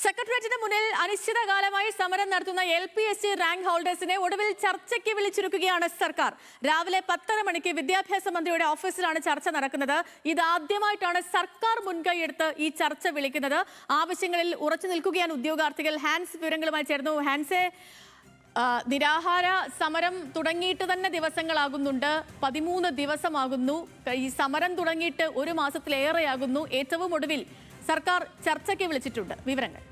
സെക്രട്ടേറിയറ്റിന് മുന്നിൽ അനിശ്ചിതകാലമായി സമരം നടത്തുന്ന LPSC റാങ്ക് ഹോൾഡേഴ്സിനെ ഒടുവിൽ ചർച്ചയ്ക്ക് വിളിച്ചിരിക്കുകയാണ് സർക്കാർ. രാവിലെ 10:30 മണിക്ക് വിദ്യാഭ്യാസ മന്ത്രിയുടെ ഓഫീസിലാണ് ചർച്ച നടക്കുന്നത്. ഇതാദ്യമായിട്ടാണ് സർക്കാർ മുൻകൈയെടുത്ത് ഈ ചർച്ച വിളിക്കുന്നത്. ആവശ്യങ്ങളിൽ ഉറച്ചു നിൽക്കുകയാണ് ഉദ്യോഗാർത്ഥികൾ. ഹാൻസ് വിവരങ്ങളുമായി ചേർന്നു. ഹാൻസെ, നിരാഹാര സമരം തുടങ്ങിയിട്ട് തന്നെ ദിവസങ്ങളാകുന്നുണ്ട്. 13 ദിവസമാകുന്നു. ഈ സമരം തുടങ്ങിയിട്ട് ഒരു മാസത്തിലേറെയാകുന്നു. ഏറ്റവും ഒടുവിൽ സർക്കാർ ചർച്ചയ്ക്ക് വിളിച്ചിട്ടുണ്ട്. വിവരങ്ങൾ.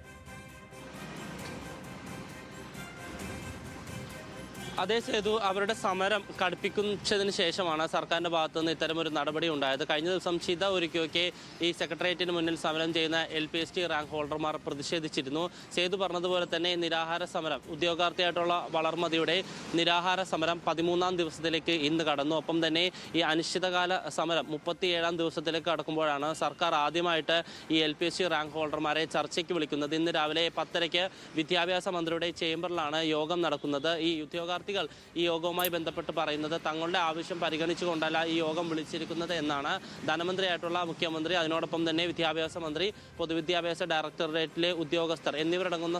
അതേ സേതു, അവരുടെ സമരം കടുപ്പിക്കുന്നതിന് ശേഷമാണ് സർക്കാരിൻ്റെ ഭാഗത്തുനിന്ന് ഇത്തരമൊരു നടപടി ഉണ്ടായത്. കഴിഞ്ഞ ദിവസം ചിത ഒരുക്കിയൊക്കെ ഈ സെക്രട്ടേറിയറ്റിന് മുന്നിൽ സമരം ചെയ്യുന്ന LPSC റാങ്ക് ഹോൾഡർമാർ പ്രതിഷേധിച്ചിരുന്നു. സേതു പറഞ്ഞതുപോലെ തന്നെ നിരാഹാര സമരം, ഉദ്യോഗാർത്ഥിയായിട്ടുള്ള വളർമതിയുടെ നിരാഹാര സമരം 13ാം ദിവസത്തിലേക്ക് ഇന്ന് കടന്നു. ഒപ്പം തന്നെ ഈ അനിശ്ചിതകാല സമരം 37ാം ദിവസത്തിലേക്ക് കടക്കുമ്പോഴാണ് സർക്കാർ ആദ്യമായിട്ട് ഈ LPSC റാങ്ക് ഹോൾഡർമാരെ ചർച്ചയ്ക്ക് വിളിക്കുന്നത്. ഇന്ന് രാവിലെ 10:30 വിദ്യാഭ്യാസ മന്ത്രിയുടെ ചേംബറിലാണ് യോഗം നടക്കുന്നത്. ഈ ഉദ്യോഗാർത്ഥികൾ ഈ യോഗവുമായി ബന്ധപ്പെട്ട് പറയുന്നത് തങ്ങളുടെ ആവശ്യം പരിഗണിച്ചുകൊണ്ടല്ല ഈ യോഗം വിളിച്ചിരിക്കുന്നത് എന്നാണ്. ധനമന്ത്രിയായിട്ടുള്ള മുഖ്യമന്ത്രി, അതിനോടൊപ്പം തന്നെ വിദ്യാഭ്യാസ മന്ത്രി, പൊതുവിദ്യാഭ്യാസ ഡയറക്ടറേറ്റിലെ ഉദ്യോഗസ്ഥർ എന്നിവരടങ്ങുന്ന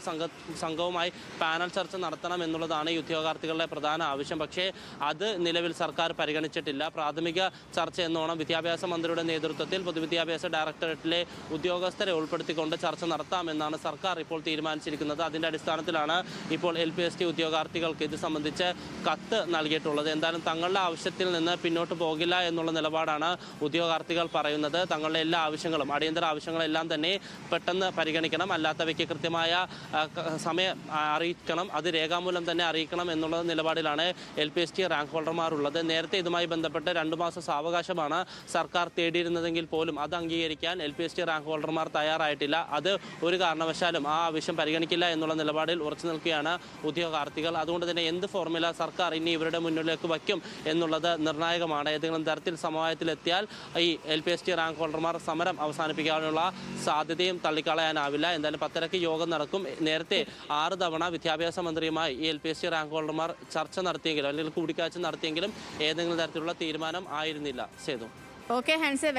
സംഘവുമായി പാനൽ ചർച്ച നടത്തണം എന്നുള്ളതാണ് ഈ ഉദ്യോഗാർത്ഥികളുടെ പ്രധാന ആവശ്യം. പക്ഷേ അത് നിലവിൽ സർക്കാർ പരിഗണിച്ചിട്ടില്ല. പ്രാഥമിക ചർച്ച എന്നോണം വിദ്യാഭ്യാസ മന്ത്രിയുടെ നേതൃത്വത്തിൽ പൊതുവിദ്യാഭ്യാസ ഡയറക്ടറേറ്റിലെ ഉദ്യോഗസ്ഥരെ ഉൾപ്പെടുത്തിക്കൊണ്ട് ചർച്ച നടത്താമെന്നാണ് സർക്കാർ ഇപ്പോൾ തീരുമാനിച്ചിരിക്കുന്നത്. അതിൻ്റെ അടിസ്ഥാനത്തിലാണ് ഇപ്പോൾ LPSC ഉദ്യോഗാർത്ഥികൾക്ക് ഇത് സംബന്ധിച്ച് കത്ത് നൽകിയിട്ടുള്ളത്. എന്തായാലും തങ്ങളുടെ ആവശ്യത്തിൽ നിന്ന് പിന്നോട്ട് പോകില്ല എന്നുള്ള നിലപാടാണ് ഉദ്യോഗാർത്ഥികൾ പറയുന്നത്. തങ്ങളുടെ എല്ലാ ആവശ്യങ്ങളും, അടിയന്തര ആവശ്യങ്ങളെല്ലാം തന്നെ പെട്ടെന്ന് പരിഗണിക്കണം, അല്ലാത്തവയ്ക്ക് കൃത്യമായ സമയം അറിയിക്കണം, അത് രേഖാമൂലം തന്നെ അറിയിക്കണം എന്നുള്ള നിലപാടിലാണ് LPSC റാങ്ക് ഹോൾഡർമാർ ഉള്ളത്. നേരത്തെ ഇതുമായി ബന്ധപ്പെട്ട് 2 മാസം സാവകാശമാണ് സർക്കാർ തേടിയിരുന്നതെങ്കിൽ പോലും അത് അംഗീകരിക്കാൻ LPSC റാങ്ക് ഹോൾഡർമാർ തയ്യാറായിട്ടില്ല. അത് ഒരു കാരണവശാലും ആ ആവശ്യം പരിഗണിക്കില്ല എന്നുള്ള നിലപാടിൽ ഉറച്ചു നിൽക്കുകയാണ് ഉദ്യോഗാർത്ഥികൾ. അതുകൊണ്ട് തന്നെ എന്ത് ഫോർമുല സർക്കാർ ഇനി ഇവരുടെ മുന്നിലേക്ക് വയ്ക്കും എന്നുള്ളത് നിർണായകമാണ്. ഏതെങ്കിലും തരത്തിൽ സമവായത്തിലെത്തിയാൽ ഈ LPSC റാങ്ക് ഹോൾഡർമാർ സമരം അവസാനിപ്പിക്കാനുള്ള സാധ്യതയും തള്ളിക്കളയാനാവില്ല. എന്തായാലും 10:30 യോഗം നടക്കും. നേരത്തെ 6 തവണ വിദ്യാഭ്യാസ മന്ത്രിയുമായി ഈ LPSC റാങ്ക് ഹോൾഡർമാർ ചർച്ച നടത്തിയെങ്കിലും അല്ലെങ്കിൽ കൂടിക്കാഴ്ച നടത്തിയെങ്കിലും ഏതെങ്കിലും തരത്തിലുള്ള തീരുമാനം ആയിരുന്നില്ല. സേതു. ഓക്കെ ഹാൻസെ.